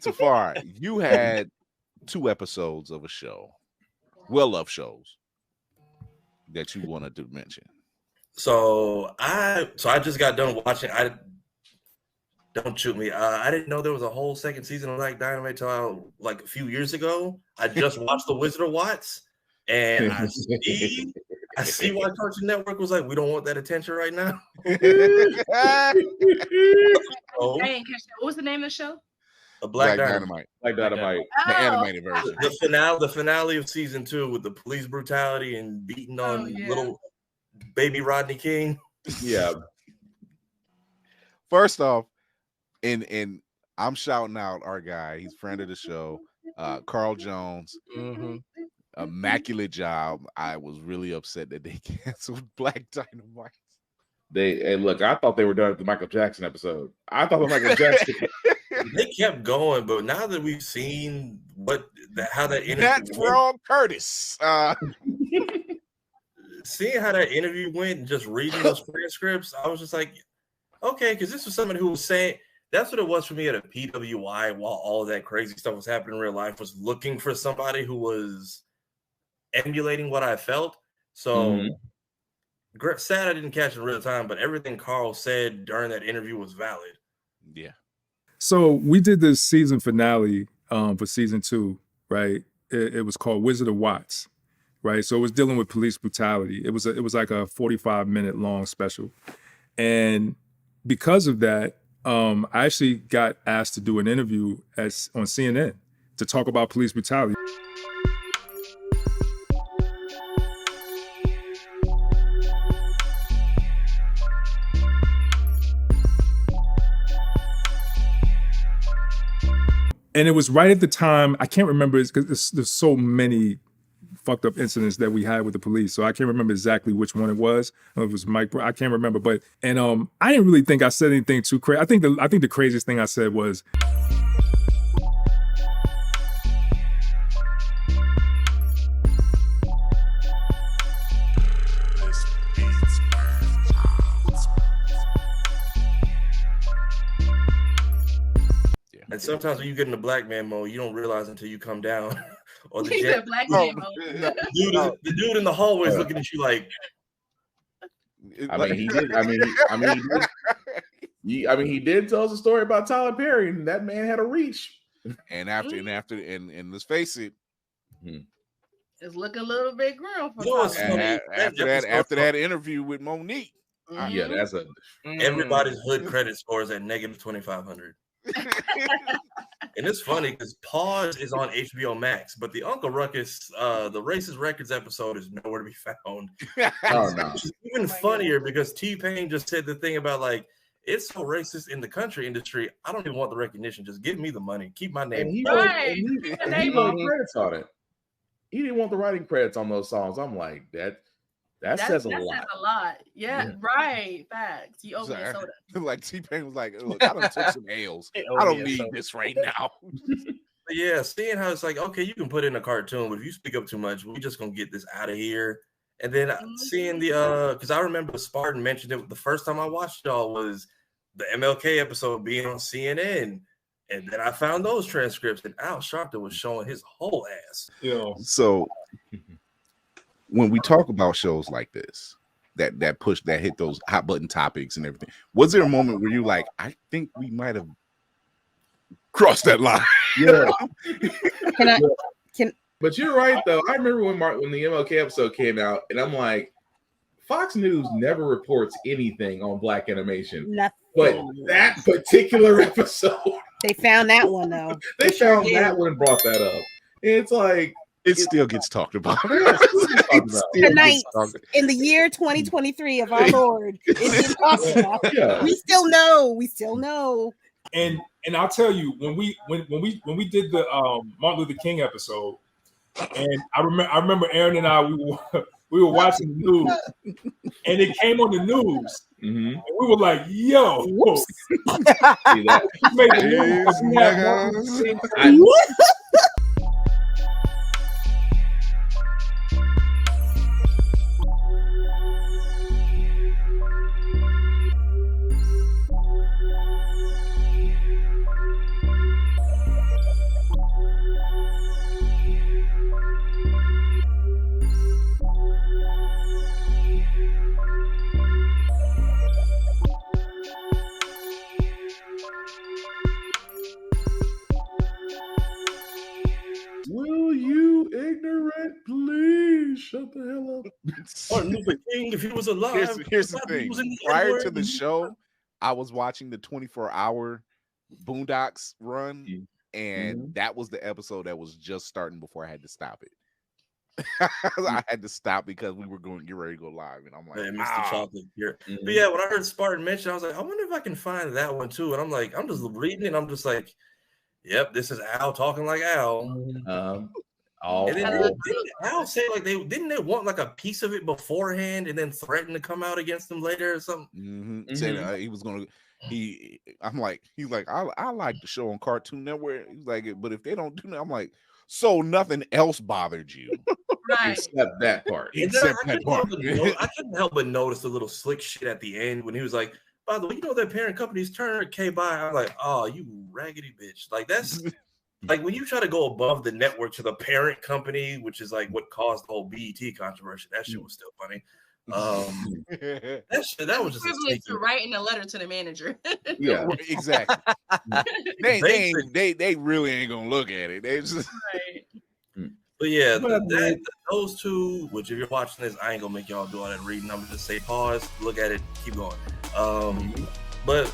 Tafar, you had 2 episodes of a show, well-loved shows that you wanted to mention. So I just got done watching. Don't shoot me. I didn't know there was a whole second season of like Dynamite till like a few years ago. I just watched The Wizard of Watts, and I see why Cartoon Network was like, we don't want that attention right now. Oh. I didn't catch that. What was the name of the show? Black Dynamite. Black Dynamite. The animated version. The finale of season 2 with the police brutality and beating on little baby Rodney King. Yeah. First off, and I'm shouting out our guy. He's a friend of the show, Carl Jones. Mm-hmm. Immaculate job. I was really upset that they canceled Black Dynamite. Look, I thought they were done with the Michael Jackson episode. I thought the Michael Jackson. They kept going, but now that we've seen how that interview that's wrong, Curtis. Seeing how that interview went and just reading those transcripts, I was just like, okay, because this was somebody who was saying that's what it was for me at a PWI while all of that crazy stuff was happening in real life, was looking for somebody who was emulating what I felt. So sad I didn't catch it in real time, but everything Carl said during that interview was valid. Yeah. So we did this season finale for season 2, right? It was called Wizard of Watts, right? So it was dealing with police brutality. It was like a 45-minute long special. And because of that, I actually got asked to do an interview on CNN to talk about police brutality. And it was right at the time, I can't remember, because there's so many fucked up incidents that we had with the police. So I can't remember exactly which one it was. It was Mike, I can't remember. But I didn't really think I said anything too crazy. I think the craziest thing I said was, and sometimes when you get in the black man mode, you don't realize until you come down. Or He's a black man mode. The dude in the hallway is looking at you like. He did tell us a story about Tyler Perry, and that man had a reach. And let's face it, it's looking a little bit grim for after that interview with Monique. Yeah, that's everybody's hood credit score is at negative 2,500. And it's funny because Pause is on HBO Max, but the Uncle Ruckus, the Racist Records episode is nowhere to be found. Oh, no. Which is even funnier because T-Pain just said the thing about like, it's so racist in the country industry. I don't even want the recognition. Just give me the money. Keep my name. And he wanted credits on it. He didn't want the writing credits on those songs. I'm like, that says a lot. That says a lot. Yeah, right. Facts. You owe me a soda. Like T-Pain was like, look, I done took some L's. I don't need this right now. But yeah, seeing how it's like, okay, you can put in a cartoon, but if you speak up too much, we're just gonna get this out of here. And then seeing because I remember Spartan mentioned it the first time I watched y'all was the MLK episode being on CNN. And then I found those transcripts, and Al Sharpton was showing his whole ass. So when we talk about shows like this, that hit those hot button topics and everything, was there a moment where you like, I think we might have crossed that line? Yeah. Can But you're right though. I remember when the MLK episode came out, and I'm like, Fox News never reports anything on Black animation. Nothing. But that particular episode, they found that one though. They found that one and brought that up. It's like it still gets talked about. Tonight, in the year 2023 of our Lord, it gets talked about. Yeah. We still know. And I'll tell you, when we did the Martin Luther King episode, and I remember Aaron and I we were watching the news, and it came on the news, and we were like, "Yo, whoops." See that? shut the hell up. Martin Luther King, if he was alive. Here's the thing. Prior to the show, I was watching the 24-hour Boondocks run, and that was the episode that was just starting before I had to stop it. I had to stop because we were going to get ready to go live, and I'm like, Mr. Chocolate here. But yeah, when I heard Spartan mention, I was like, I wonder if I can find that one too. And I'm like, I'm just reading it, and I'm just like, yep, this is Al talking like Al. And then didn't Al say like didn't they want like a piece of it beforehand and then threaten to come out against them later or something? Said he was gonna. He's like, I like the show on Cartoon Network. He's like, but if they don't do that, I'm like, so nothing else bothered you, Right. except that part. Except that part. I couldn't help but notice the little slick shit at the end when he was like, by the way, you know that parent company's Turner K by. I'm like, oh, you raggedy bitch. Like that's like when you try to go above the network to the parent company, which is like what caused the whole BET controversy. That shit was still funny. That was just privilege to writing a letter to the manager. Yeah, exactly. they really ain't gonna look at it. They just But yeah, those two, which if you're watching this, I ain't gonna make y'all do all that reading. I'm gonna just say pause, look at it, keep going. But